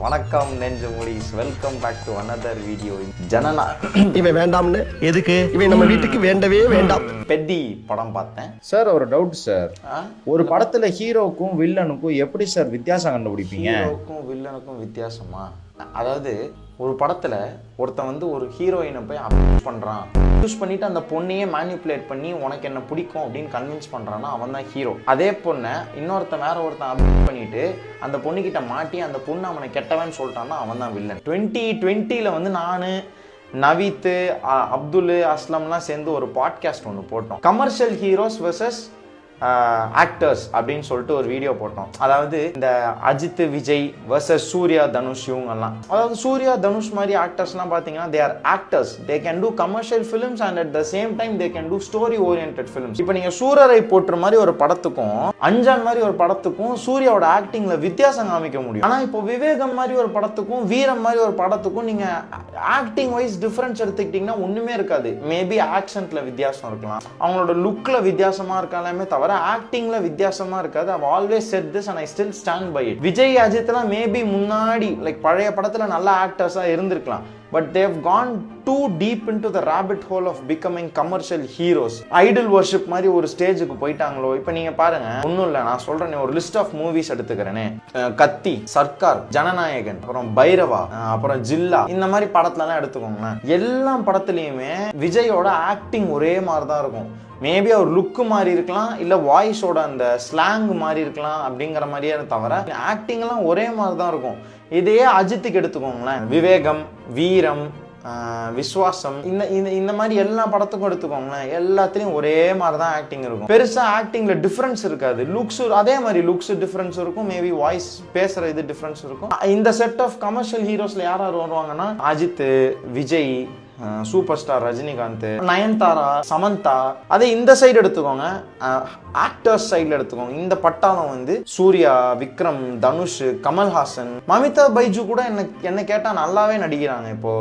வணக்கம் நெஞ்சு மூடிஸ், welcome back to another video. இவன் வேண்டாம்னு எதுக்கு இவன் நம்ம வீட்டுக்கு வேண்டவே வேண்டாம். பெட்டி படம் பார்த்தேன் சார். ஒரு டவுட் சார், ஒரு படத்துல ஹீரோக்கும் வில்லனுக்கும் எப்படி சார் வித்தியாசம் கண்டுபிடிப்பீங்க? ஹீரோக்கும் வில்லனுக்கும் வித்தியாசமா? அதாவது ஒரு படத்துல ஒருத்தன் வந்து ஒரு ஹீரோயினை போய் அப்யூஸ் பண்றான், யூஸ் பண்ணிட்டு அந்த பொண்ணையே மேனிப்புலேட் பண்ணி உனக்கு என்ன பிடிக்கும் அப்படின்னு கன்வின்ஸ் பண்றான்னா அவன் தான் ஹீரோ. அதே பொண்ணை இன்னொருத்தன் வேற ஒருத்தன் அப்யூஸ் பண்ணிட்டு அந்த பொண்ணுகிட்ட மாட்டி அந்த பொண்ணு அவனை கெட்டவன்னு சொல்லிட்டான்னா அவன் தான் வில்லன். 2020 வந்து நானு நவீத் அப்துல் அஸ்லம்லாம் சேர்ந்து ஒரு பாட்காஸ்ட் ஒன்று போட்டோம். கமர்ஷியல் ஹீரோஸ் வெர்சஸ் ஆக்டர்ஸ் அப்படின்னு சொல்லிட்டு ஒரு வீடியோ போட்டோம். அதாவது இந்த அஜித் விஜய் வர்சஸ் சூர்யா தனுஷ் இவங்கெல்லாம். அதாவது சூர்யா தனுஷ் மாதிரி ஆக்டர்ஸ்லாம் பார்த்தீங்கன்னா they are actors, they can do commercial films and at the same time they can do story oriented films. இப்போ நீங்கள் சூரரை போட்டுற மாதிரி ஒரு படத்துக்கும் அஞ்சான் மாதிரி ஒரு படத்துக்கும் சூர்யாவோட ஆக்டிங்ல வித்தியாசம் காமிக்க முடியும். ஆனால் இப்போ விவேகம் மாதிரி ஒரு படத்துக்கும் வீரம் மாதிரி ஒரு படத்துக்கும் நீங்கள் ஆக்டிங் வைஸ் டிஃபரன்ஸ் எடுத்துக்கிட்டிங்கன்னா ஒன்றுமே இருக்காது. மேபி ஆக்சன்ட்ல வித்தியாசம் இருக்கலாம், அவங்களோட லுக்ல வித்தியாசமா இருக்காலுமே தவிர ஆக்டிங்ல வித்தியாசமா இருக்காது. I've always said this and I still stand by it. Vijay அஜித்லாம் மேபி முன்னாடி லைக் பழைய படத்துல நல்ல ஆக்டர்ஸா இருந்திருக்கலாம், but they've gone too deep into the rabbit hole of becoming commercial heroes. Idol worship மாதிரி ஒரு ஸ்டேஜுக்கு போயிட்டாங்களோ. இப்போ நீங்க பாருங்க, ஒன்றும் இல்லை, நான் சொல்றேன், ஒரு லிஸ்ட் ஆஃப் மூவிஸ் எடுத்துக்கிறேனே, கத்தி, சர்க்கார், ஜனநாயகன், அப்புறம் பைரவா, அப்புறம் ஜில்லா, இந்த மாதிரி படத்துலலாம் எடுத்துக்கோங்களேன். எல்லா படத்துலையுமே விஜயோட ஆக்டிங் ஒரே மாதிரி தான் இருக்கும். மேபி அவர் லுக்கு மாறி இருக்கலாம், இல்லை வாய்ஸோட அந்த ஸ்லாங் மாறி இருக்கலாம் அப்படிங்கிற மாதிரியே தவிர ஆக்டிங்லாம் ஒரே மாதிரி தான் இருக்கும். இதையே அஜித்துக்கு எடுத்துக்கோங்களேன், விவேகம், வீரம், விஸ்வாசம், இந்த மாதிரி எல்லா படத்துக்கும் எடுத்துக்கோங்களேன், எல்லாத்துலேயும் ஒரே மாதிரி தான் ஆக்டிங் இருக்கும். பெருசாக ஆக்டிங்ல டிஃப்ரென்ஸ் இருக்காது. லுக்ஸ் அதே மாதிரி லுக்ஸ் டிஃப்ரென்ஸ் இருக்கும், மேபி வாய்ஸ் பேசுகிற இது டிஃப்ரென்ஸ் இருக்கும். இந்த செட் ஆஃப் கமர்ஷியல் ஹீரோஸில் யார் யார் வருவாங்கன்னா அஜித், விஜய், சூப்பர் ஸ்டார் ரஜினிகாந்த், நயன்தாரா, சமந்தா. அதே இந்த சைடு எடுத்துக்கோங்க, ஆக்டர்ஸ் சைடில் எடுத்துக்கோங்க, இந்த பட்டாளம் வந்து சூர்யா, விக்ரம், தனுஷ், கமல்ஹாசன், மமிதா பைஜு கூட என்ன கேட்டால் நல்லாவே நடிக்கிறாங்க. இப்போ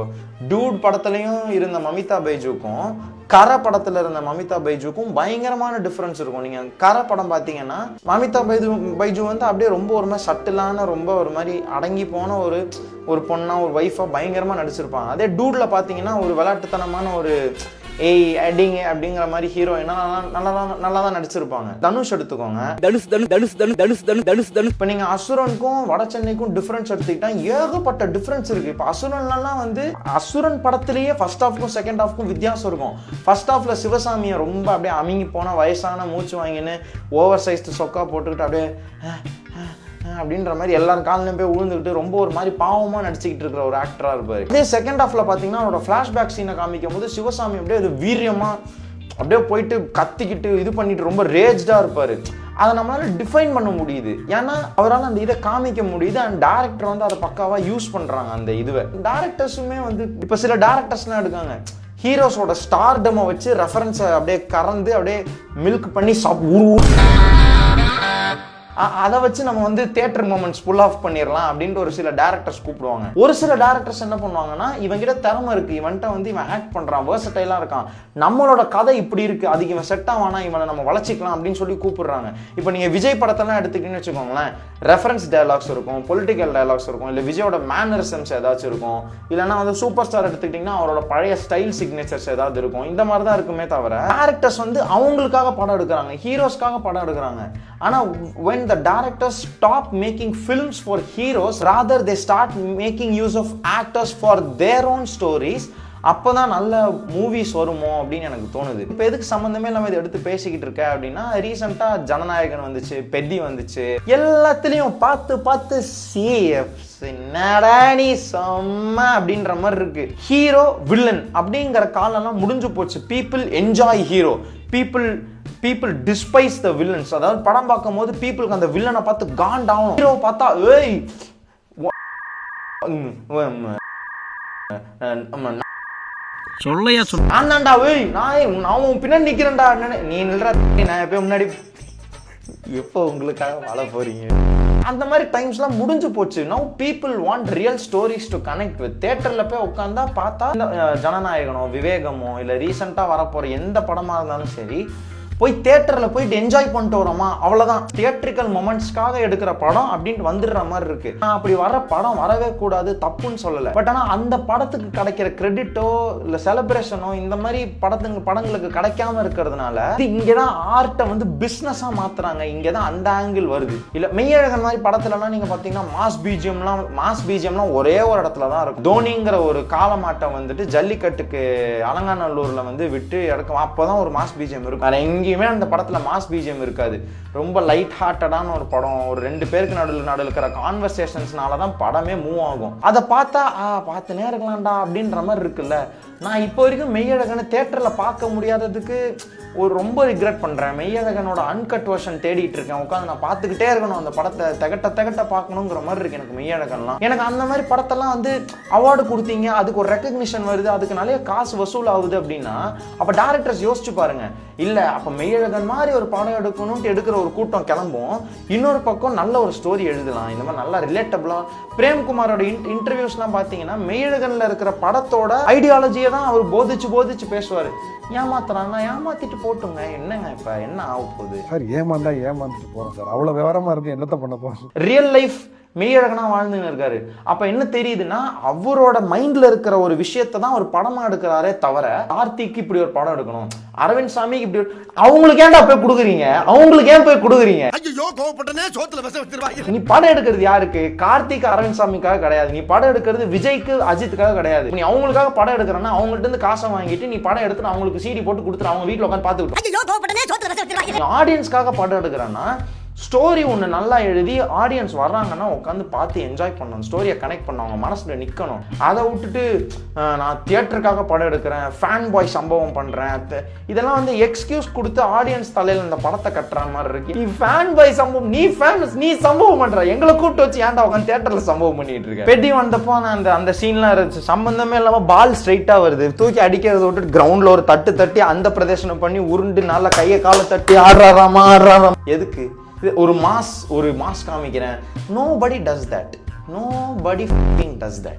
டூட் படத்துலையும் இருந்த மமிதா பைஜுக்கும் கரை படத்துல இருந்த மமிதா பைஜுக்கும் பயங்கரமான டிஃபரன்ஸ் இருக்கும். நீங்க கரை படம் பார்த்தீங்கன்னா மமிதா பைஜு வந்து அப்படியே ரொம்ப ஒரு மாதிரி சட்டிலான, ரொம்ப ஒரு மாதிரி அடங்கி போன ஒரு பொண்ணா, ஒரு வைஃபா பயங்கரமா நடிச்சிருப்பாங்க. அதே டூட்ல பாத்தீங்கன்னா ஒரு விளையாட்டுத்தனமான ஒரு ஏய் அடிங்க அப்படிங்கிற மாதிரி ஹீரோயினா நல்லா தான் நடிச்சிருப்பாங்க. தனுஷ் எடுத்துக்கோங்க, இப்ப நீங்க அசுரனுக்கும் வட சென்னைக்கும் டிஃபரன்ஸ் எடுத்துக்கிட்டா ஏகப்பட்ட டிஃபரன்ஸ் இருக்கு. இப்ப அசுரன்லாம் வந்து அசுரன் படத்திலேயே ஃபர்ஸ்ட் ஹாஃப்க்கும் செகண்ட் ஹாஃப்க்கும் வித்தியாசம் இருக்கும். ஃபர்ஸ்ட் ஹாஃப்ல சிவசாமியை ரொம்ப அப்படியே அமுங்கி போன வயசான மூச்சு வாங்கின்னு ஓவர் சைஸ்டு சொக்கா போட்டுக்கிட்டு அப்படியே அப்படின்ற மாதிரி எல்லாரும் காலையும் போய் விழுந்துக்கிட்டு ரொம்ப ஒரு மாதிரி பாவமாக நடிச்சுக்கிட்டு இருக்கிற ஒரு ஆக்டராக இருப்பார். இதே செகண்ட் ஹாஃப்ல பார்த்தீங்கன்னா அவரோட ஃப்ளாஷ்பேக் சீனை காமிக்கும் போது சிவசாமி அப்படியே அது வீரியமாக அப்படியே போயிட்டு கத்திக்கிட்டு இது பண்ணிட்டு ரொம்ப ரேஜ்டாக இருப்பார். அதை நம்மளால டிஃபைன் பண்ண முடியுது, ஏன்னா அவரால் அந்த இதை காமிக்க முடியுது. அண்ட் டேரக்டர் வந்து அதை பக்காவாக யூஸ் பண்ணுறாங்க. அந்த இதுவை டேரக்டர்ஸுமே வந்து இப்போ சில டேரக்டர்ஸ்லாம் எடுக்காங்க, ஹீரோஸோட ஸ்டார்டமை வச்சு ரெஃபரன்ஸை அப்படியே கறந்து அப்படியே மில்க் பண்ணி அதை வச்சு நம்ம வந்து தியேட்டர் மூமெண்ட்ஸ் புல் ஆஃப் பண்ணிடலாம் அப்படின்ட்டு ஒரு சில டேரக்டர்ஸ் கூப்பிடுவாங்க. ஒரு சில டேரக்டர்ஸ் என்ன பண்ணுவாங்கன்னா, இவங்கிட்ட திறமை இருக்கு, இவன்ட்ட வந்து இவன் ஆக்ட் பண்றான், வேர்சடைலா இருக்கான், நம்மளோட கதை இப்படி இருக்கு, அதுக்கு இவன் செட் ஆவானா, இவனை நம்ம வளர்ச்சிக்கலாம் அப்படின்னு சொல்லி கூப்பிடுறாங்க. இப்போ நீங்க விஜய் படத்தெல்லாம் எடுத்துக்கிட்டீங்கன்னு வச்சுக்கோங்களேன், ரெஃபரன்ஸ் டயலாக்ஸ் இருக்கும், பொலிட்டிக்கல் டயலாக்ஸ் இருக்கும், இல்லை விஜயோட மேனரிசம்ஸ் ஏதாச்சும் இருக்கும், இல்லைன்னா வந்து சூப்பர் ஸ்டார் எடுத்துக்கிட்டிங்கன்னா அவரோட பழைய ஸ்டைல் சிக்னேச்சர்ஸ் ஏதாவது இருக்கும். இந்த மாதிரி தான் இருக்குமே தவிர டேரக்டர்ஸ் வந்து அவங்களுக்காக படம் எடுக்கிறாங்க, ஹீரோஸ்க்காக படம் எடுக்கிறாங்க. ஆனால் when the directors stop making films for heroes, rather they start making use of actors for their own stories, அப்போதான் நல்ல மூவிஸ் வருமோ அப்படின்னு எனக்கு தோணுது. இப்போ எதுக்கு சம்மந்தமே இல்லாமல் இதை எடுத்து பேசிக்கிட்டு இருக்க அப்படின்னா, ரீசெண்டாக ஜனநாயகன் வந்துச்சு, பெத்தி வந்துச்சு, எல்லாத்துலேயும் பார்த்து என்னடா நீ செம்ம அப்படின்ற மாதிரி இருக்கு. ஹீரோ வில்லன் அப்படிங்கிற காலெல்லாம் முடிஞ்சு போச்சு. People enjoy hero, people despise the villains. அதாவது படம் பார்க்கும் போது பீப்புளுக்கு அந்த வில்லனை பார்த்து காண்டாகும், ஹீரோ பார்த்தா ஏய் சொல்லையா ஆண்டாண்டா ஏய் நான் உன் பின்னாடி நிக்கிறேன்டா, நீ நில்ற, நான் எப்போ முன்னாடி எப்போ உங்களுக்காக வாழ போறீங்க. அந்த மாதிரி டைம்ஸ்லாம் முடிஞ்சு போச்சு. Now people want real stories to connect with. தியேட்டர்ல போய் உட்காந்தா பார்த்தா ஜனநாயகனோ விவேகமோ இல்லை ரீசெண்டாக வரப்போற எந்த படமா இருந்தாலும் சரி, போய் தியேட்டரில் போயிட்டு என்ஜாய் பண்ணிட்டு வரோமா, அவ்வளோதான். தியேட்ரிக்கல் மொமெண்ட்ஸ்க்காக எடுக்கிற படம் அப்படின்னு வந்துடுற மாதிரி இருக்கு. நான் அப்படி வர படம் வரவே கூடாது, தப்புன்னு சொல்லலை. பட் ஆனால் அந்த படத்துக்கு கிடைக்கிற கிரெடிட்டோ இல்லை செலிப்ரேஷனோ இந்த மாதிரி படங்களுக்கு கிடைக்காம இருக்கிறதுனால இங்கேதான் ஆர்ட்டை வந்து பிஸ்னஸாக மாத்துறாங்க. இங்கே தான் அந்த ஆங்கிள் வருது. இல்லை மெய்யழகன் மாதிரி படத்துலலாம் நீங்கள் பார்த்தீங்கன்னா மாஸ் பிஜிஎம்லாம் ஒரே ஒரு இடத்துல தான் இருக்கும். தோனிங்கிற ஒரு காலமாட்டம் வந்துட்டு ஜல்லிக்கட்டுக்கு அலங்காநல்லூரில் வந்து விட்டு எடுக்கும், அப்போதான் ஒரு மாஸ் பிஜிஎம் இருக்கும். வேற எங்கேயுமே அந்த படத்தில் மாஸ் பிஜிஎம் இருக்காது. ரொம்ப லைட் ஹார்ட்டடான ஒரு படம், ஒரு 2 பேருக்கு நடுவில் இருக்கிற கான்வர்சேஷன்ஸ்னால தான் படமே மூவ் ஆகும். அதை பார்த்தா பார்த்துனே இருக்கலாம்டா அப்படின்ற மாதிரி இருக்குல்ல. நான் இப்போ வரைக்கும் மெய்யழகனை தியேட்டரில் பார்க்க முடியாததுக்கு ஒரு ரொம்ப ரிக்ரெட் பண்ணுறேன். மெய்யழகனோட அன்கட் வெர்ஷன் தேடிட்டு இருக்கேன். உட்காந்து நான் பார்த்துக்கிட்டே இருக்கணும், அந்த படத்தை திகட்ட பார்க்கணுங்கிற மாதிரி இருக்கு எனக்கு மெய்யழகன்லாம். எனக்கு அந்த மாதிரி படத்தெல்லாம் வந்து அவார்டு கொடுத்தீங்க, அதுக்கு ஒரு ரெக்கக்னிஷன் வருது, அதுக்கு நிறைய காசு வசூல் ஆகுது அப்படின்னா அப்போ டேரக்டர்ஸ் யோசிச்சு பாருங்க. இல்லை அப்போ மெய்யழகன் மாதிரி ஒரு படம் எடுக்கணும்ட்டு எடுக்கிற ஒரு கூட்டம் கிளம்பும். இன்னொரு பக்கம் நல்ல ஒரு ஸ்டோரி எழுதலாம், இந்த மாதிரி நல்லா ரிலேட்டபிளா. பிரேம்குமாரோட இன்டர்வியூஸ்லாம் பார்த்தீங்கன்னா மெய்யழகன்ல இருக்கிற படத்தோட ஐடியாலஜியை தான் அவர் போதிச்சு பேசுவார். ஏமாத்துறாங்கன்னா ஏமாத்திட்டு போட்டுங்க, என்னங்க இப்ப என்ன ஆக போகுது சார்? ஏமாந்துட்டு போறோம் சார், அவ்வளவு விவரமா இருக்கு, என்னத்த பண்ண போறோம்? ரியல் லைஃப் மெய்யழகனா வாழ்ந்துன்னு இருக்காரு. அப்ப என்ன தெரியுதுன்னா அவரோட மைண்ட்ல இருக்கிற ஒரு விஷயத்தை தான் ஒரு படமா எடுக்கிறாரே தவிர, கார்த்திக்கு இப்படி ஒரு படம் எடுக்கணும், அரவிந்த் சாமிக்கு இப்படி அவங்களுக்கு ஏன்டா போய் கொடுக்குறீங்க, அவங்களுக்கு ஏன் போய் கொடுக்குறீங்க? நீ படம் எடுக்கிறது யாருக்கு? கார்த்திக் அரவிந்த் சாமிக்காக கிடையாது. நீ படம் எடுக்கிறது விஜய்க்கு அஜித்துக்காக கிடையாது. நீ அவங்களுக்காக படம் எடுக்கிறன்னா அவங்கள்ட்ட இருந்து காசை வாங்கிட்டு நீ படம் எடுத்து அவங்களுக்கு CD போட்டு கொடுத்துரு, அவங்க வீட்டுல உட்காந்து பார்த்துக்கிட்டு. ஆடியன்ஸ்க்காக படம் எடுக்கிறன்னா ஸ்டோரி ஒன்று நல்லா எழுதி ஆடியன்ஸ் வர்றாங்கன்னா உட்காந்து பார்த்து என்ஜாய் பண்ணணும், ஸ்டோரியை கனெக்ட் பண்ண அவங்க மனசுல நிற்கணும். அதை விட்டுட்டு நான் தியேட்டருக்காக படம் எடுக்கிறேன், ஃபேன் பாய் சம்பவம் பண்ணுறேன், இதெல்லாம் வந்து எக்ஸ்கியூஸ் கொடுத்து ஆடியன்ஸ் தலையில் இந்த படத்தை கட்டுற மாதிரி இருக்கு. நீ ஃபேன் பாய் சம்பவம், நீ சம்பவம் பண்ற, எங்களை கூப்பிட்டு வச்சு ஏன்டா உட்காந்து தியேட்டர்ல சம்பவம் பண்ணிட்டு இருக்க? பெட்டி வந்தப்போ அந்த சீன்லாம் இருந்துச்சு, சம்பந்தமே இல்லாம பால் ஸ்ட்ரைட்டா வருது, தூக்கி அடிக்கிறத விட்டுட்டு கிரவுண்ட்ல ஒரு தட்டி அந்த பிரதேசனம் பண்ணி உருண்டு நல்லா கையை காலை தட்டி ஆடுறாராமா. எதுக்கு? ஒரு மாஸ் காமிக்கிறேன். nobody does that.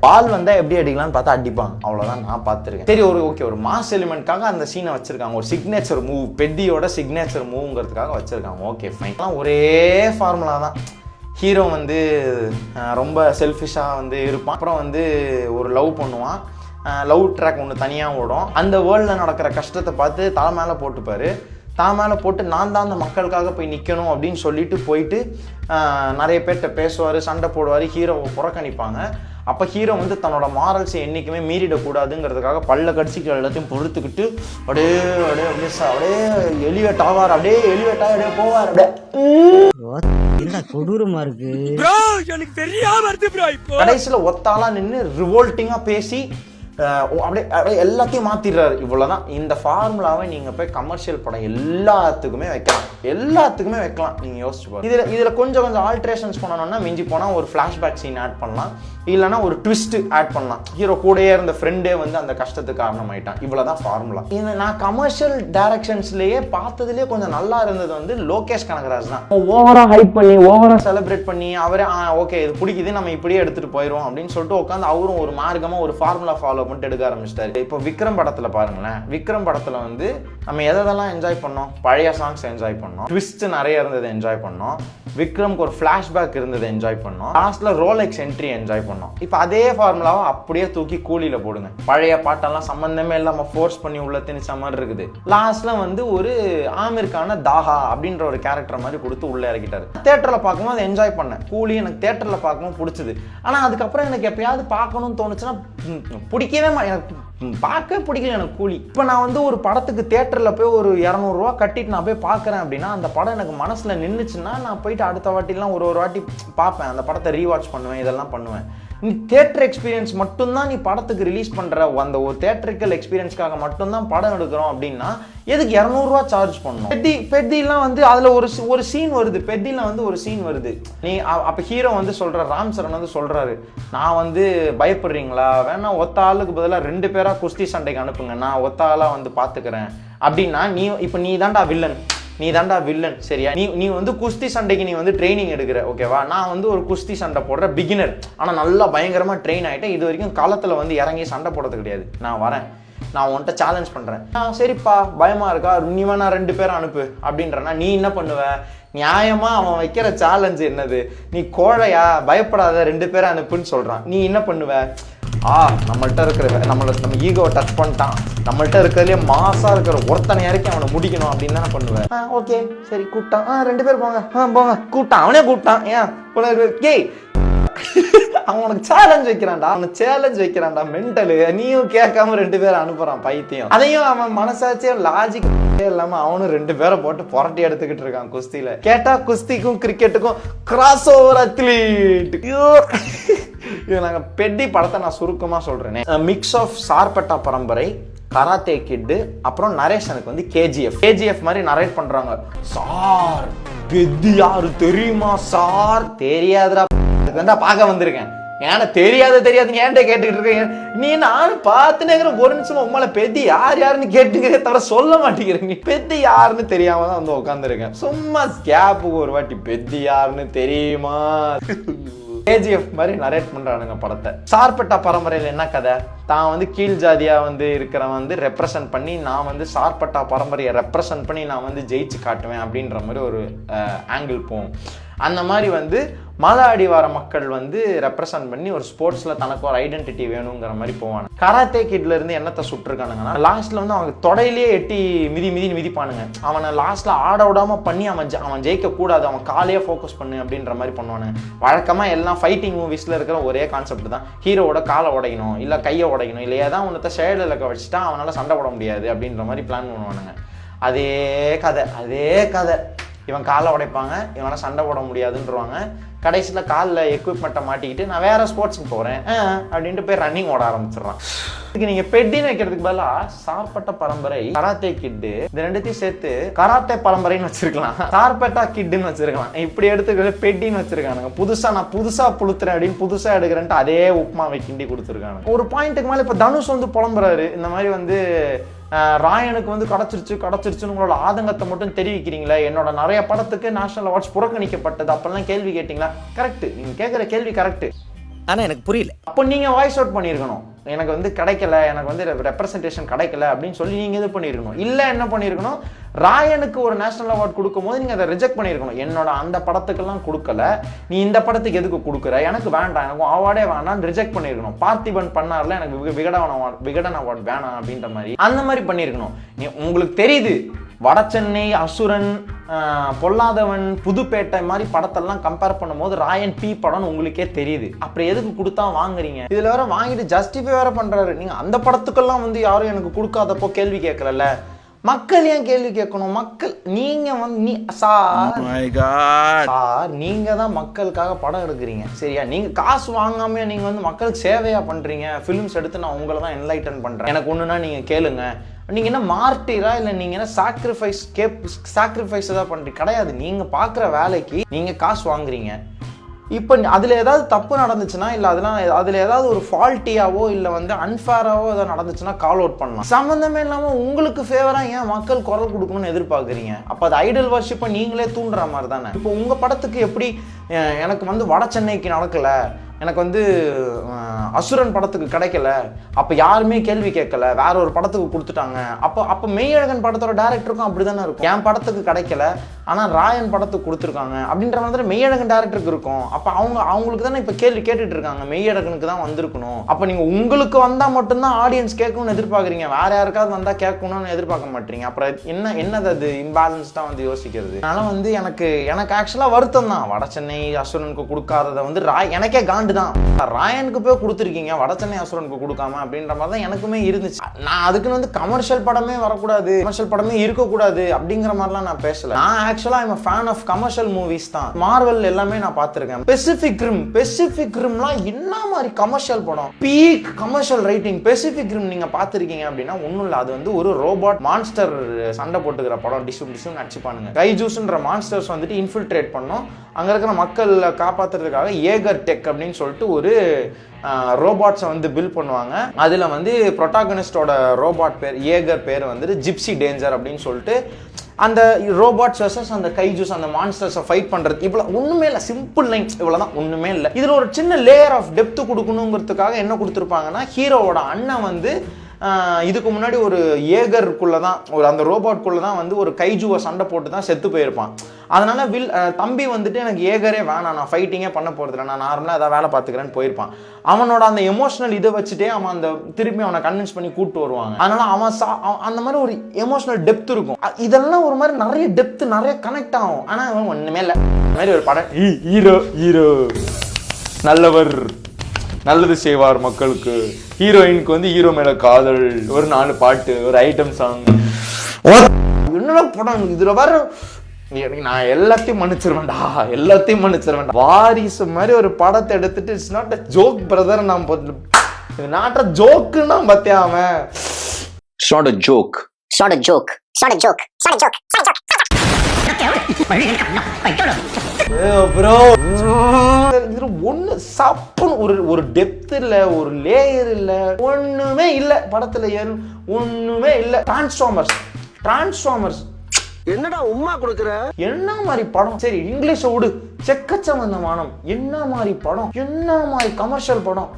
பால் வந்தா எப்படி அடிக்கலாம்னு பார்த்தா அடிப்பாங்க, அவ்வளவுதான் நான் பார்த்துருக்கேன். சரி ஒரு மாஸ் எலிமெண்ட்காக அந்த சீனை வச்சிருக்காங்க, ஒரு சிக்னேச்சர் மூவ், பெட்டியோட சிக்னேச்சர் மூவ்ங்கிறதுக்காக வச்சிருக்காங்க. Okay fine. ஒரே ஃபார்முலா தான். ஹீரோ வந்து ரொம்ப செல்ஃபிஷாக வந்து இருப்பான், அப்புறம் வந்து ஒரு லவ் பண்ணுவான், லவ் ட்ராக் ஒன்று தனியாக ஓடும், அந்த வேர்ல்டில் நடக்கிற கஷ்டத்தை பார்த்து தலை மேலே போட்டுப்பாரு, தான் மேலே போட்டு நான் தான் அந்த மக்களுக்காக போய் நிற்கணும் அப்படின்னு சொல்லிட்டு போயிட்டு நிறைய பேர்கிட்ட பேசுவார், சண்டை போடுவார், ஹீரோவை புறக்கணிப்பாங்க. அப்போ ஹீரோ வந்து தன்னோட மாரல்ஸை என்றைக்குமே மீறிடக்கூடாதுங்கிறதுக்காக பல்ல கடிச்சிட்டு எல்லாத்தையும் பொறுத்துக்கிட்டு அப்படியே எலிவேட் ஆவார், அப்படியே போவார். கொடூரமா இருக்கு, கடைசியில் ஒத்தாலா நின்று ரிவோல்ட்டிங்கா பேசி அப்படியே எல்லாத்தையும் மாத்திடுறாரு. இவ்வளவுதான். இந்த ஃபார்முலாவை நீங்க போய் கமர்ஷியல் படம் எல்லாத்துக்குமே வைக்கலாம். நீங்க யோசிச்சு பாருங்க. இதுல கொஞ்சம் ஆல்ட்ரேஷன்ஸ் பண்ணணும்னா மிஞ்சி போனா ஒரு ஃபிளாஷ்பேக் சீன் ஆட் பண்ணலாம், இல்லைன்னா ஒரு ட்விஸ்ட் ஆட் பண்ணலாம். ஹீரோ கூடயே இருந்த ஃப்ரெண்டே வந்து அந்த கஷ்டத்துக்கு காரணமாயிட்டான். இவ்வளவுதான் ஃபார்முலா. நான் கமர்ஷியல் டைரக்ஷன்ஸ்லயே பார்த்ததுலயே கொஞ்சம் நல்லா இருந்தது வந்து லோகேஷ் கனகராஜ் தான். ஓவரா ஹைப் பண்ணி ஓவரா செலிப்ரேட் பண்ணி அவரே ஓகே இது பிடிக்குது நம்ம இப்படியே எடுத்துட்டு போயிடும் அப்படின்னு சொல்லிட்டு உட்காந்து அவரும் ஒரு மார்க்கமா ஒரு ஃபார்முலா ஃபாலோ பண்ணிட்டு எடுக்க ஆரம்பிச்சிட்டாரு. இப்போ விக்ரம் படத்துல பாருங்களேன், விக்ரம் படத்துல வந்து நம்ம எதெல்லாம் என்ஜாய் பண்ணோம், பழைய சாங்ஸ் என்ஜாய் பண்ணோம், ட்விஸ்ட் நிறைய இருந்தது என்ஜாய் பண்ணோம், விக்ரம்க்கு ஒரு ஃபிளாஷ்பேக் இருந்தது என்ஜாய் பண்ணோம், லாஸ்ட்ல ரோலெக்ஸ் என்ட்ரி என்ஜாய் பண்ணோம். இப்போ அதே ஃபார்முலாவை அப்படியே தூக்கி கூலியில போடுங்க. பழைய பாட்டெல்லாம் சம்பந்தமே இல்லாம ஃபோர்ஸ் பண்ணி உள்ள திணிச்ச மாதிரி இருக்குது. லாஸ்ட்ல வந்து ஒரு ஆமிர்கான தாஹா அப்படின்ற ஒரு கேரக்டர் மாதிரி கொடுத்து உள்ள இறக்கிட்டாரு. தியேட்டர்ல பார்க்கும்போது அதை என்ஜாய் பண்ணேன். கூலி எனக்கு தியேட்டர்ல பார்க்கும்போது பிடிச்சது. ஆனா அதுக்கப்புறம் எனக்கு எப்பயாவது பார்க்கணும்னு தோணுச்சுன்னா பிடிக்கவே எனக்கு பார்க்க பிடிக்கல எனக்கு கூலி. இப்போ நான் வந்து ஒரு படத்துக்கு தியேட்டரில் போய் ஒரு 200 ரூபா கட்டிட்டு நான் போய் பார்க்குறேன் அப்படின்னா அந்த படம் எனக்கு மனசில் நின்றுச்சுன்னா நான் போயிட்டு அடுத்த வாட்டிலாம் ஒரு வாட்டி பார்ப்பேன், அந்த படத்தை ரீவாட்ச் பண்ணுவேன், இதெல்லாம் பண்ணுவேன். நீ தியேட்டர் எக்ஸ்பீரியன்ஸ் மட்டும்தான் நீ படத்துக்கு ரிலீஸ் பண்ணுற அந்த ஒரு தியேட்டரிக்கல் எக்ஸ்பீரியன்ஸ்க்காக மட்டும்தான் படம் எடுக்கிறோம் அப்படின்னா எதுக்கு 200 ரூபா சார்ஜ் பண்ணணும்? பெத்திலாம் வந்து அதில் ஒரு சீன் வருது, பெத்தியில் வந்து ஒரு சீன் வருது. நீ அப்போ ஹீரோ வந்து சொல்கிற, ராம் சரண் வந்து சொல்கிறாரு, நான் வந்து பயப்படுறீங்களா, வேணா ஒத்த ஆளுக்கு பதிலாக 2 பேரா குஸ்தி சண்டைக்கு அனுப்புங்க, நான் ஒத்த ஆளாக வந்து பார்த்துக்கிறேன் அப்படின்னா நீ தாண்டா வில்லன் சரியா? நீ வந்து குஸ்தி சண்டைக்கு நீ வந்து ட்ரைனிங் எடுக்கிற, ஓகேவா? நான் வந்து ஒரு குஸ்தி சண்டை போடுற பிகினர், ஆனால் நல்லா பயங்கரமாக ட்ரெயின் ஆகிட்டேன், இது வரைக்கும் காலத்தில் வந்து இறங்கி சண்டை போடுறது கிடையாது. நான் வரேன், நான் உன்கிட்ட சேலஞ்ச் பண்ணுறேன், சரிப்பா பயமாக இருக்கா, நீ வேணா 2 பேரை அனுப்பு அப்படின்றனா நீ என்ன பண்ணுவ? நியாயமாக அவன் வைக்கிற சேலஞ்சு என்னது? நீ கோழையா, பயப்படாத 2 பேரை அனுப்புன்னு சொல்கிறான். நீ என்ன பண்ணுவ? நம்மள்ட்ட இருக்கிற நம்ம ஈகோவை டச் பண்ணிட்டான், நம்மள்ட்ட இருக்கிறதுலே மாசா இருக்கிற ஒருத்தனை இறக்கி அவனை முடிக்கணும் அப்படின்னு தானே பண்ணுவேன். ஓகே சரி கூப்பிட்டான், 2 பேர் போங்க, போங்க கூப்பிட்டான், அவனே கூப்பிட்டான், ஏன் அவன் உனக்கு சேலஞ்ச் வைக்கிறான்டா, அவனுக்கு சேலஞ்ச் வைக்கிறான்டா மென்டலு. நீயும் கேட்காம 2 பேரை அனுப்புறான் பைத்தியம். அதையும் அவன் மனசாச்சே லாஜிக் இல்லாம அவனும் 2 பேரை போட்டு புரட்டி எடுத்துக்கிட்டு இருக்கான் குஸ்தியில. கேட்டா குஸ்திக்கும் கிரிக்கெட்டுக்கும் கிராஸ் ஓவர் அத்லீட். இது நாங்க பெட்டி படத்தை நான் சுருக்கமா சொல்றேனே, மிக்ஸ் ஆஃப் சார்பட்டா பரம்பரை, கராத்தே கிட்டு, அப்புறம் நரேஷனுக்கு வந்து கேஜிஎஃப் மாதிரி நரேட் பண்றாங்க. சார் பெத்தி யாரு தெரியுமா சார்? தெரியாதுடா, பார்க்க வந்திருக்கேன். ஏன்னா தெரியாதுங்க ஏன்ட்ட கேட்டுக்கிட்டு இருக்கீங்க நீ? நானும் பார்த்துனேங்கிற ஒரு நிமிஷமா உண்மையில பெத்தி யாருன்னு கேட்டுக்கிறே தவிர சொல்ல மாட்டேங்கிறீங்க. பெத்தி யாருன்னு தெரியாம தான் வந்து உட்காந்துருக்கேன். சும்மா கேப்புக்கு ஒரு வாட்டி பெத்தி யாருன்னு தெரியுமா? கேஜிஎஃப் மாதிரி நரேட் பண்றானுங்க படத்தை. சார்பட்டா பரம்பரையில் என்ன கதை? தான் வந்து கீழ் ஜாதியா வந்து இருக்கிறவன் வந்து ரெப்ரசன்ட் பண்ணி, நான் வந்து சார்பட்டா பரம்பரையை ரெப்ரசன்ட் பண்ணி நான் வந்து ஜெயிச்சு காட்டுவேன் அப்படின்ற மாதிரி ஒரு ஆங்கிள் போகும். அந்த மாதிரி வந்து மலை அடிவார மக்கள் வந்து ரெப்ரசன்ட் பண்ணி ஒரு ஸ்போர்ட்ஸ்ல தனக்கு ஒரு ஐடென்டிட்டி வேணுங்கிற மாதிரி போவாங்க. கராத்தே கிட்ல இருந்து என்னத்தை சுட்டுருக்கானுங்கன்னா, லாஸ்ட்ல வந்து அவங்க தொடையிலேயே எட்டி மிதிப்பானுங்க. அவனை லாஸ்ட்ல ஆட விடாம பண்ணி அவன் ஜெயிக்க கூடாது, அவன் காலையே ஃபோக்கஸ் பண்ணு அப்படின்ற மாதிரி பண்ணுவானுங்க. வழக்கமா எல்லாம் ஃபைட்டிங் மூவிஸ்ல இருக்கிற ஒரே கான்செப்ட் தான், ஹீரோவோட காலை உடைக்கணும், இல்ல கையை உடைக்கணும், இல்லையா தான் உன்னத்தை ஷேடில் இலக்க வச்சுட்டா அவனால சண்டை போட முடியாது அப்படின்ற மாதிரி பிளான் பண்ணுவானுங்க. அதே கதை. இவன் காலை உடைப்பாங்க, இவனை சண்டை போட முடியாதுன்றவாங்க. கடைசியில் காலில் எக்யூப்மெண்ட்டை மாட்டிக்கிட்டு நான் வேற ஸ்போர்ட்ஸுக்கு போகிறேன் அப்படின்ட்டு போய் ரன்னிங் ஓட ஆரம்பிச்சிடறான். இதுக்கு நீங்கள் பெட்டின்னு வைக்கிறதுக்கு பதிலாக சார்பட்டா பரம்பரை, கராத்தே கிட்டு, இது 2த்தையும் சேர்த்து கராத்தே பரம்பரைன்னு வச்சிருக்கலாம், சார்பட்டா கிட்டுன்னு வச்சிருக்கலாம். இப்படி எடுத்துக்கிறது பெட்டின்னு வச்சிருக்கானுங்க. நான் புதுசாக புளுத்துறேன் அப்படின்னு புதுசாக எடுக்கிறேன்ட்டு அதே உப்புமாவை கிண்டி கொடுத்துருக்காங்க. ஒரு பாயிண்ட்டுக்கு மேலே இப்போ தனுஷ் வந்து புலம்புறாரு, இந்த மாதிரி வந்து ராயனுக்கு வந்து கிடைச்சிருச்சுன்னு உங்களோட ஆதங்கத்தை மட்டும் தெரிவிக்கிறீங்களா? என்னோட நிறைய படத்துக்கு நேஷனல் அவார்ட்ஸ் புறக்கணிக்கப்பட்டது, அப்பெல்லாம் கேள்வி கேட்டீங்களா? கரெக்ட், நீங்க கேட்குற கேள்வி கரெக்ட். ஆனா எனக்கு புரியல. அப்போ நீங்க வாய்ஸ் அவுட் பண்ணியிருக்கணும், எனக்கு வந்து கிடைக்கல, எனக்கு வந்து ரெப்ரசன்டேஷன் கிடைக்கல அப்படின்னு சொல்லி நீங்க இது பண்ணியிருக்கணும். இல்லை என்ன பண்ணியிருக்கணும், ராயனுக்கு ஒரு நேஷனல் அவார்ட் கொடுக்கும் போது நீங்க அதை ரிஜெக்ட் பண்ணியிருக்கணும். என்னோட அந்த படத்துக்கெல்லாம் கொடுக்கல, நீ இந்த படத்துக்கு எதுக்கு கொடுக்குற, எனக்கு வேண்டாம், எனக்கு அவார்டே வேண்டாம்னு ரிஜெக்ட் பண்ணியிருக்கணும். பார்த்திபன் பண்ணார்ல, எனக்கு விகடன் அவார்ட் வேணாம் அப்படின்ற மாதிரி அந்த மாதிரி பண்ணியிருக்கணும். உங்களுக்கு தெரியுது வடசென்னை, அசுரன், பொல்லாதவன், புதுப்பேட்டை மாதிரி படத்தெல்லாம் கம்பேர் பண்ணும்போது ராயன் பி படம்னு உங்களுக்கே தெரியுது. அப்புறம் எதுக்கு கொடுத்தா வாங்குறீங்க? இதுல வேற வாங்கிட்டு ஜஸ்டிஃபை வேற பண்றாரு. நீங்க அந்த படத்துக்கெல்லாம் வந்து யாரும் எனக்கு கொடுக்காதப்போ கேள்வி கேட்கல, மக்கள் ஏன் கேள்வி கேட்கணும்? மக்கள் நீங்க வந்து சார் நீங்க தான் மக்களுக்காக படம் எடுக்கிறீங்க, சரியா? நீங்க காசு வாங்காம நீங்க வந்து மக்களுக்கு சேவையா பண்றீங்க. ஃபிலிம்ஸ் எடுத்து நான் உங்களை தான் என்லைட்டன் பண்றேன், எனக்கு ஒண்ணுன்னா நீங்க கேளுங்க. நீங்க என்ன மார்ட்டிரா இல்லை நீங்க என்ன சாக்ரிஃபைஸ் தான் பண்றீங்க? கிடையாது. நீங்க பாக்குற வேலைக்கு நீங்க காசு வாங்குறீங்க. இப்போ அதில் ஏதாவது தப்பு நடந்துச்சுன்னா, இல்லை அதில் ஏதாவது ஒரு ஃபால்ட்டியாவோ இல்லை வந்து அன்ஃபேராவோ ஏதாவது நடந்துச்சுன்னா கால் அவுட் பண்ணலாம். சம்மந்தமே இல்லாமல் உங்களுக்கு ஃபேவராக ஏன் மக்கள் குரல் கொடுக்கணும்னு எதிர்பார்க்குறீங்க? அப்போ அது ஐடல் வர்ஷிப்பை நீங்களே தூண்டுற மாதிரி தானே. இப்போ உங்கள் படத்துக்கு எப்படி எனக்கு வந்து வட சென்னைக்கு நடக்கலை, எனக்கு வந்து அசுரன் படத்துக்கு கிடைக்கல, அப்போ யாருமே கேள்வி கேட்கல, வேற ஒரு படத்துக்கு கொடுத்துட்டாங்க. அப்போ மெய்யழகன் படத்தோட டேரக்டருக்கும் அப்படி தானே இருக்கும். என் படத்துக்கு கிடைக்கல ஆனால் ராயன் படத்துக்கு கொடுத்துருக்காங்க அப்படின்ற மாதிரி மெய்யழகன் டேரக்டருக்கு இருக்கும். அப்போ அவங்களுக்கு தானே இப்போ கேள்வி கேட்டுட்டு இருக்காங்க, மெய்யழகனுக்கு தான் வந்திருக்கணும். அப்போ நீங்கள் உங்களுக்கு வந்தால் மட்டும்தான் ஆடியன்ஸ் கேட்கணும்னு எதிர்பார்க்குறீங்க, வேற யாருக்காவது வந்தால் கேட்கணும்னு எதிர்பார்க்க மாட்டீங்க. அப்புறம் என்னது அது இம்பேலன்ஸ்டாக வந்து யோசிக்கிறது. அதனால வந்து எனக்கு ஆக்சுவலாக வருத்தம் தான் வட சென்னை அசுரனுக்கு கொடுக்காததை வந்து எனக்கே காண்டு தான். ராயனுக்கு போய் கொடுத்துருக்கீங்க, வட சென்னை அசுரனுக்கு கொடுக்காம அப்படின்ற மாதிரி தான் எனக்குமே இருந்துச்சு. நான் அதுக்குன்னு வந்து கமர்ஷியல் படமே வரக்கூடாது, கமர்ஷியல் படமே இருக்கக்கூடாது அப்படிங்கிற மாதிரிலாம் நான் பேசல. நான் ஆக்சுவலா I'm a fan of commercial movies தான். மார்வல் எல்லாமே நான் பார்த்துருக்கேன். பெசிபிக் ரிம்லாம் என்ன மாதிரி கமர்ஷியல் படம், peak commercial writing. Pacific rim நீங்க பார்த்துருக்கீங்க அப்படின்னா ஒன்றும் இல்லை, அது வந்து ஒரு ரோபோட் மான்ஸ்டர் சண்டை போட்டுக்கிற படம். டிசு நடிச்சுப்பானுங்க. கைஜூஸ்ன்ற மான்ஸ்டர்ஸ் வந்துட்டு இன்ஃபில்ட்ரேட் பண்ணோம், அங்கே இருக்கிற மக்கள் காப்பாற்றுறதுக்காக ஏகர் டெக் அப்படின்னு சொல்லிட்டு ஒரு ரோபாட்ஸை வந்து பில்ட் பண்ணுவாங்க. அதில் வந்து ப்ரொட்டாகனிஸ்டோட ரோபாட் பேர் ஏகர் பேர் வந்துட்டு ஜிப்சி டேஞ்சர் அப்படின்னு சொல்லிட்டு அந்த ரோபாட்ஸ் வர்சஸ் அந்த கைஜூஸ் அந்த மான்ஸ்டர்ஸை ஃபைட் பண்ணுறது. இவ்வளோ ஒன்றுமே இல்லை, சிம்பிள் லைன்ஸ் இவ்வளோதான், ஒன்றுமே இல்லை. இதில் ஒரு சின்ன லேயர் ஆஃப் டெப்த்து கொடுக்கணுங்கிறதுக்காக என்ன கொடுத்துருப்பாங்கன்னா, ஹீரோவோட அண்ணன் வந்து இதுக்கு முன்னாடி ஒரு ஏகருக்குள்ள தான் ஒரு அந்த ரோபோட்குள்ள தான் வந்து ஒரு கைஜுவை சண்டை போட்டு தான் செத்து போயிருப்பான். அதனால தம்பி வந்துட்டு எனக்கு ஏகரே வேணாம், நான் ஃபைட்டிங்கே பண்ண போறதில்லை, நான் நார்மலாக ஏதாவது வேலை பார்த்துக்கிறேன்னு போயிருப்பான். அவனோட அந்த எமோஷனல் இதை வச்சுட்டே அவன் அந்த திருப்பி அவனை கன்வின்ஸ் பண்ணி கூப்பிட்டு வருவாங்க. அதனால அவன் அந்த மாதிரி ஒரு எமோஷனல் டெப்த் இருக்கும். இதெல்லாம் ஒரு மாதிரி நிறைய டெப்த் நிறைய கனெக்ட் ஆகும். ஆனா அவன் ஒண்ணுமே இல்லை. இந்த மாதிரி ஒரு படம் ஹீரோ நல்லவர், நல்லது செய்வார் மக்களுக்கு, ஹீரோயினுக்கு வந்து ஹீரோ மேல காதல், ஒரு 4 பாட்டு, ஒரு ஐட்டம் சாங், என்ன படம் இதுல வர. நான் எல்லாத்தையும் மன்னிச்சிருவேன்டா. வாரிசு மாதிரி ஒரு படத்தை எடுத்துட்டு it's not a joke brother, நான் இது நாட் அ ஜோக்குன்னா பத்தியா அவன் it's not a joke. Bro ஒண்ணு சப்புன்னு ஒரு டெப்த் இல்ல, ஒரு லேயர் இல்ல, ஒண்ணுமே இல்ல படத்துல, ஒண்ணுமே இல்ல. டிரான்ஸ்ஃபார்மர்ஸ் என்னடா உம்மா கொடுக்குற? என்ன மாதிரி படம்? சரி இங்கிலீஷ விடு, செக்கச்சவந்த வானம் என்ன மாதிரி படம், என்ன மாதிரி கமர்ஷியல் படம்.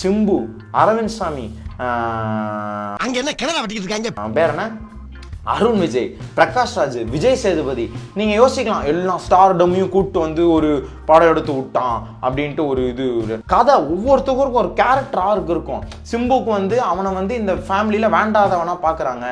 சிம்பு, அரவிந்த் சாமி, அங்க என்ன கிணறு வெட்டிட்டு இருக்காங்க, பேர் என்ன, அருண் விஜய், பிரகாஷ் ராஜ், விஜய் சேதுபதி. நீங்க யோசிக்கலாம் எல்லாம் ஸ்டார்டமையும் கூப்பிட்டு வந்து ஒரு படம் எடுத்து விட்டான் அப்படின்ட்டு ஒரு இது கதை. ஒவ்வொருத்தருக்கும் ஒரு கேரக்டர் ஆர்க் இருக்கும். சிம்புக்கு வந்து அவனை வந்து இந்த ஃபேமிலியில வேண்டாதவனா பாக்குறாங்க,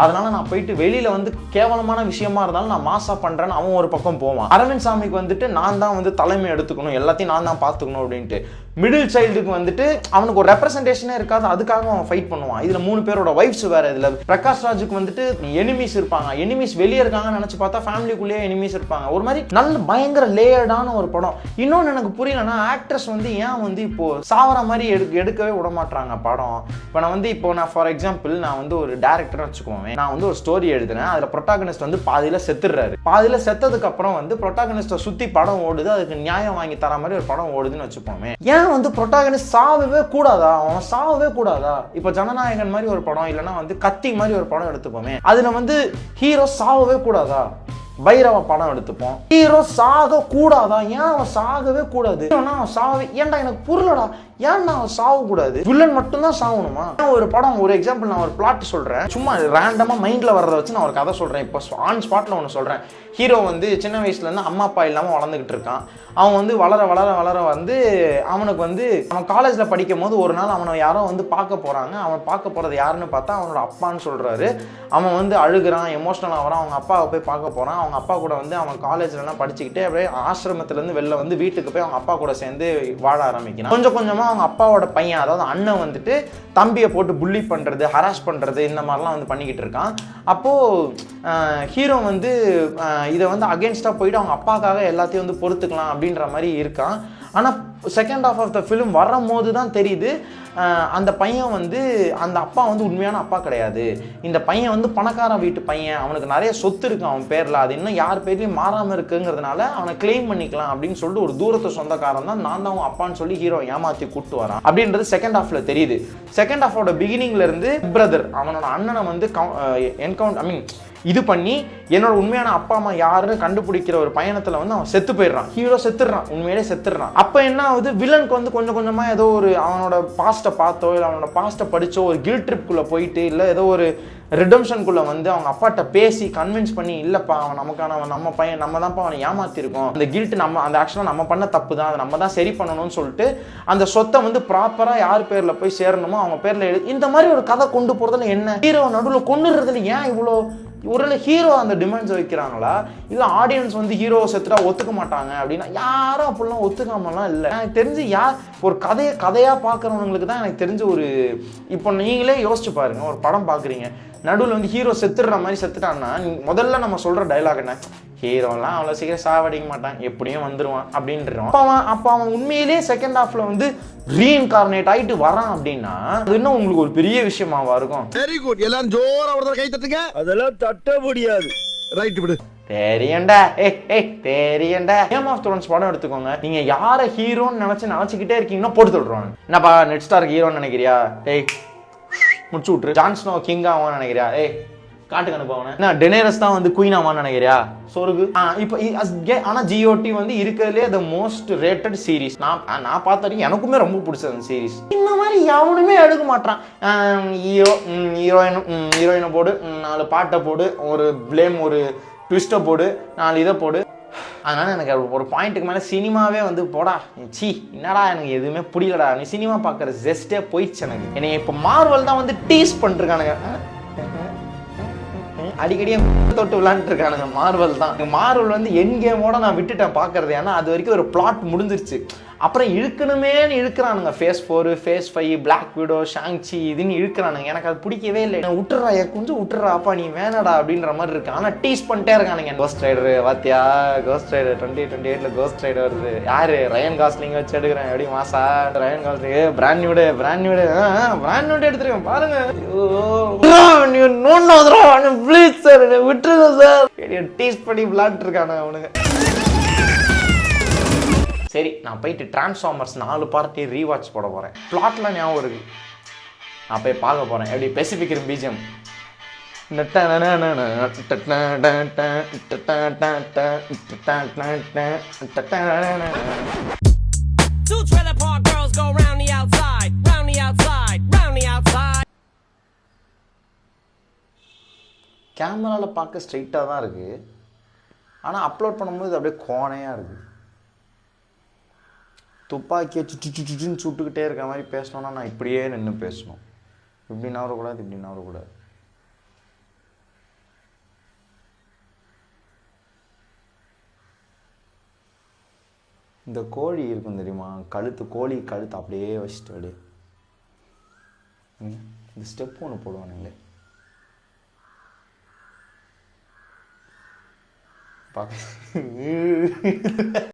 அதனால நான் போயிட்டு வெளியில வந்து கேவலமான விஷயமா இருந்தாலும் நான் மாசா பண்றேன்னு அவன் ஒரு பக்கம் போவான். அரவிந்த் சாமிக்கு வந்துட்டு நான் தான் வந்து தலைமை எடுத்துக்கணும், எல்லாத்தையும் நான் தான் பாத்துக்கணும் அப்படின்ட்டு. மிடில் சைல்டுக்கு வந்துட்டு அவனுக்கு ஒரு ரெப்ரசன்டேஷனே இருக்காது, அதுக்காக அவன் ஃபைட் பண்ணுவான். இதுல 3 பேரோட வைஃப்ஸ் வேற. இதுல பிரகாஷ் ராஜுக்கு வந்துட்டு எனிமீஸ் இருப்பாங்க, எனிமீஸ் வெளியே இருக்காங்கன்னு நினைச்சு பார்த்தா ஃபேமிலிக்குள்ளேயே எனிமீஸ் இருப்பாங்க. ஒரு மாதிரி நல்ல பயங்கர லேயர்டான ஒரு படம். இன்னொன்னு எனக்கு புரியலன்னா ஆக்ட்ரஸ் வந்து ஏன் வந்து இப்போ சாவர மாதிரி எடுக்கவே விட மாட்டாங்க படம். இப்போ நான் ஃபார் எக்ஸாம்பிள் நான் வந்து ஒரு டேரக்டர் வச்சுக்கோவேன், நான் வந்து ஒரு ஸ்டோரி எழுதுறேன், அதுல ப்ரொட்டாகனிஸ்ட் வந்து பாதியில செத்துடுறாரு. பாதியில செத்ததுக்கு அப்புறம் வந்து ப்ரொட்டாகனிஸ்ட்டை சுத்தி படம் ஓடுது, அதுக்கு நியாயம் வாங்கி தர மாதிரி ஒரு படம் ஓடுதுன்னு வச்சுப்போமே. ஏன் வந்து ப்ரொட்டாகனிஸ்ட் சாவவே கூடாதா? அவன் சாவவே கூடாதா? இப்போ ஜனநாயகன் மாதிரி ஒரு படம், இல்லைன்னா வந்து கத்தி மாதிரி ஒரு படம் எடுத்துப்போமே, அதுல வந்து ஹீரோ சாவவே கூடாதா? பைரவ படம் எடுத்துப்போம், ஹீரோ சாக கூடாதா? ஏன் அவன் சாகவே கூடாது? அவன் சாவே ஏன்டா எனக்கு புரியலடா, ஏன்டா அவன் சாக கூடாது? வில்லன் மட்டும்தான் சாகணுமா? ஒரு படம் ஒரு எக்ஸாம்பிள் நான் ஒரு பிளாட் சொல்றேன், சும்மா ரேண்டமா மைண்ட்ல வர்றதை வச்சு நான் ஒரு கதை சொல்றேன். இப்போ ஆன் ஸ்பாட்ல ஒன்று சொல்றேன். ஹீரோ வந்து சின்ன வயசுல இருந்து அம்மா அப்பா இல்லாம வளர்ந்துகிட்டு இருக்கான். அவன் வந்து வளர வந்து அவனுக்கு வந்து அவன் காலேஜ்ல படிக்கும் போது ஒரு நாள் அவனை யாரோ வந்து பார்க்க போறாங்க. அவன் பார்க்க போறது யாருன்னு பார்த்தா அவனோட அப்பான்னு சொல்றாரு. அவன் வந்து அழுகுறான், எமோஷனல் ஆகிறான். அவங்க அப்பாவை போய் பார்க்க போறான். அவங்க அப்பா கூட வந்து அவன் காலேஜ்லாம் படிச்சுக்கிட்டே அப்படியே ஆசிரமத்துல இருந்து வெளில வந்து வீட்டுக்கு போய் அவங்க அப்பா கூட சேர்ந்து வாழ ஆரம்பிக்கிறான். கொஞ்சம் கொஞ்சமா அவங்க அப்பாவோட பையன், அதாவது அண்ணன் வந்துட்டு தம்பியை போட்டு புள்ளி பண்றது, ஹராஸ் பண்றது, இந்த மாதிரிலாம் வந்து பண்ணிக்கிட்டு இருக்கான். அப்போ ஹீரோ வந்து இதை வந்து அகேன்ஸ்டா போயிட்டு அவங்க அப்பாக்காக எல்லாத்தையும் வந்து பொறுத்துக்கலாம் அப்படின்ற மாதிரி இருக்கான். ஆனால் second half of the film வரும்போது தான் தெரியுது அந்த பையன் வந்து அந்த அப்பா வந்து உண்மையான அப்பா கிடையாது. இந்த பையன் வந்து பணக்கார வீட்டு பையன், அவனுக்கு நிறைய சொத்து இருக்கு அவன் பேர்ல, அது இன்னும் யார் பேர்லையும் மாறாம இருக்குங்கிறதுனால அவனை கிளைம் பண்ணிக்கலாம் அப்படின்னு சொல்லிட்டு ஒரு தூரத்து சொந்தக்காரன் தான் நான் தான் அப்பான்னு சொல்லி ஹீரோ ஏமாத்தி கூட்டு வரான் அப்படின்றது செகண்ட் ஹாஃப்ல தெரியுது. செகண்ட் ஹாஃபோட பிகினிங்ல இருந்து பிரதர் அவனோட அண்ணனை வந்து இது பண்ணி என்னோட உண்மையான அப்பா அம்மா யாருன்னு கண்டுபிடிக்கிற ஒரு பயணத்துல வந்து அவன் செத்து போயிடுறான். ஹீரோ செத்துடுறான், உண்மையிலே செத்துடுறான். அப்ப என்ன ஆகுது, வில்லனுக்கு வந்து கொஞ்சம் கொஞ்சமா ஏதோ ஒரு அவனோட பாஸ்ட்டை பார்த்தோ இல்லை அவனோட பாஸ்ட்டை படிச்சோ ஒரு கில் ட்ரிப்குள்ள போயிட்டு இல்லை ஏதோ ஒரு ரிடம்ஷனுக்குள்ள வந்து அவங்க அப்பாட்ட பேசி கன்வின்ஸ் பண்ணி இல்லப்பா அவன் நமக்கான நம்ம பையன், நம்ம தான்ப்பா அவனை ஏமாத்திருக்கோம், அந்த கில்ட் நம்ம அந்த ஆக்சுவலாக நம்ம பண்ண தப்பு தான், அதை நம்ம தான் சரி பண்ணணும்னு சொல்லிட்டு அந்த சொத்தை வந்து ப்ராப்பரா யார் பேர்ல போய் சேரணுமோ அவங்க பேர்ல இந்த மாதிரி ஒரு கதை கொண்டு போறதுல என்ன, ஹீரோ நடுவில் கொண்டுறதுல ஏன் இவ்வளோ ஒரு ஹீரோ அந்த டிமாண்ட்ஸ் வைக்கிறாங்களா? இல்லை ஆடியன்ஸ் வந்து ஹீரோ செத்துட்டா ஒத்துக்க மாட்டாங்க அப்படின்னா யாரும் அப்படிலாம் ஒத்துக்காமலாம் இல்லை. எனக்கு தெரிஞ்சு ஒரு கதையா பார்க்குறவங்களுக்கு தான் எனக்கு தெரிஞ்ச ஒரு இப்போ நீங்களே யோசிச்சு பாருங்க, ஒரு படம் பார்க்குறீங்க, நடுவில் வந்து ஹீரோ செத்துடுற மாதிரி செத்துட்டான்னா முதல்ல நம்ம சொல்ற டைலாக் என்ன, ஹீரோலாம் அவ்வளோ சீக்கிரம் சாவடிக்க மாட்டான், எப்படியும் வந்துடுவான் அப்படின்றோம். அப்போ அவன் உண்மையிலேயே செகண்ட் ஹாஃப்ல வந்து ரீஇன்கார்னேட் ஆகிட்டு வரான் அப்படின்னா அது இன்னும் உங்களுக்கு ஒரு பெரிய விஷயமாவா இருக்கும்? வெரி குட், எல்லாரும் ஜோரா ஒரு கை தட்டுங்க. அதெல்லாம் தட்ட முடியாது. ரைட் விடு. தெரியண்டா தெரியண்டா. கேம் ஆஃப் த்ரோன்ஸ் படம் எடுத்துக்கோங்க, நீங்க யார ஹீரோன்னு நினைச்சுக்கிட்டே இருக்கீங்கன்னா போட்டு சொல்றாங்க. என்னப்பா நெட் ஸ்டார் ஹீரோன்னு நினைக்கிறியா? முடிச்சு விட்டுரு. ஜான் ஸ்னோ கிங் ஆவான்னு நினைக்கிறியா? காட்டுக்கு அனுப்பவன என்ன டெனேரஸ் தான் வந்து குயின் ஆமான்னு நினைக்கிறியா சொருகு இப்போ ஆனா ஜிஓடி வந்து இருக்கிறதுலே த மோஸ்ட் ரேட்டட் சீரிஸ் நான் பார்த்த வரைக்கும் எனக்குமே ரொம்ப பிடிச்சது அந்த சீரிஸ் இந்த மாதிரி எவனுமே எடுக்க மாட்டான் ஹீரோயினை போடு 4 பாட்டை போடு ஒரு பிளேம் ஒரு ட்விஸ்ட்டை போடு 4 இதை போடு அதனால எனக்கு ஒரு பாயிண்ட்டுக்கு மேலே சினிமாவே வந்து போடா சி என்னடா எனக்கு எதுவுமே புரியலடா நீ சினிமா பார்க்குற ஜெஸ்டே போயிடுச்சு எனக்கு என்னை இப்போ மார்வல் தான் வந்து டீஸ் பண்ணிருக்கானுங்க அடிக்கடி தொட்டு விளாண்டுட்டு இருக்கானுங்க மார்வல் தான் மார்வல் வந்து என் கேமோட நான் விட்டுட்டேன் பார்க்கறது ஏன்னா அது வரைக்கும் ஒரு பிளாட் முடிஞ்சிருச்சு அப்புறம் இழுக்கணுமேனு இழுக்கிறானுங்க phase 4 phase 5 Black Widow Shang-Chi இதுன்னு இழுக்கிறானுங்க எனக்கு அது பிடிக்கவே இல்லை விட்டுறா கொஞ்சம் விட்டுறா அப்பா நீ வேணடா அப்படின்ற மாதிரி இருக்கு ஆனால் டீஸ் பண்ணிட்டே இருக்கானுங்க கோஸ்ட் ரைடர் வாத்தியா கோஸ்ட் ரைடர் 2028 கோஸ்ட் ரைடர் வருது யாரு ரயன் காஸ்லிங் வச்சு எடுக்கிறேன் எப்படி மாசா ரயன் காஸ்லிங் பிராண்ட் நியூடு எடுத்துருக்கேன் பாருங்க ப்ளீஸ் சார் விட்டுருங்க சார் டீஸ் பண்ணி விளாட்டு இருக்கானுங்க அவனுங்க சரி நான் போயிட்டு டிரான்ஸ்ஃபார்மர்ஸ் 4 பார்ட்டி ரீவாட்ச் போட போகிறேன் பிளாட்லாம் ஞாபகம் இருக்கு நான் போய் பார்க்க போகிறேன் எப்படி பெசிபிக் ரிம் பிஜிஎம் கேமராவில் பார்க்க ஸ்ட்ரைட்டாக தான் இருக்குது ஆனால் அப்லோட் பண்ணும்போது அப்படியே கோணையாக இருக்குது துப்பாக்கியை சுட்டுன்னு சுட்டுக்கிட்டே இருக்க மாதிரி பேசணும்னா நான் இப்படியே நின்று பேசணும் இப்படி நவரக்கூடாது இப்படி நவரக்கூடாது இந்த கோழி இருக்கும் தெரியுமா கோழி கழுத்து அப்படியே வச்சுட்டு அப்படியே இந்த ஸ்டெப் ஒன்று போடுவானுங்களே பார்க்க